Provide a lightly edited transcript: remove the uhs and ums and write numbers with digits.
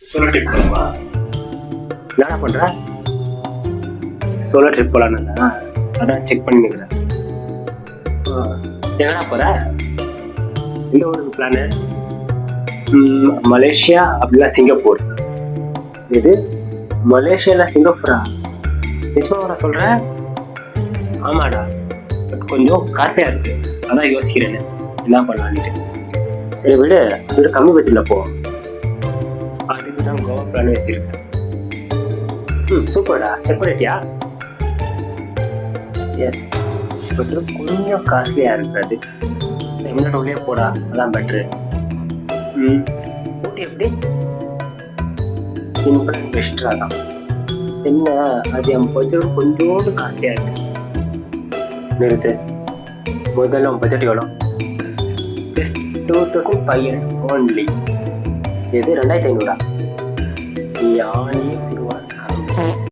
Solo trip போகலாமா? என்னடா பண்ற? சோலோ ட்ரிப் போலான்னு அதான் செக் பண்ணிக்கிறேன். எங்கடா போற? எந்த ஊருக்கு பிளானு? மலேசியா அப்படின்னா சிங்கப்பூர். இது மலேசியால சிங்கப்பூரா? நிச்சயமா வர சொல்ற? ஆமாடா, பட் கொஞ்சம் காஸ்ட்லியா இருக்கு, அதான் யோசிக்கிறேன் என்ன பண்ணலான்ட்டு. சரி விடு, அது கம்மி பட்ஜெட்ல போ. அதுக்கு தான் கோவா பிளான் வச்சிருக்கேன். சூப்பர்டா, செக் பண்ணிட்டியா? எஸ், பட் கொஞ்சம் காஸ்ட்லியா இருக்காது. தமிழ்நாட்டுலயே போடா, அதான் பெட்ரு. ஊட்டி எப்படி? சிம்பிள் அண்ட் பெஸ்டா தான். என்ன அது என் பட்ஜெட் கொஞ்சோண்டு காஸ்ட்லியா இருக்கு. நிறுத்து, முதல்ல உன் பட்ஜெட் எவ்வளோ? 2500 ஓன்லி. எது 2500? நீ ஆணி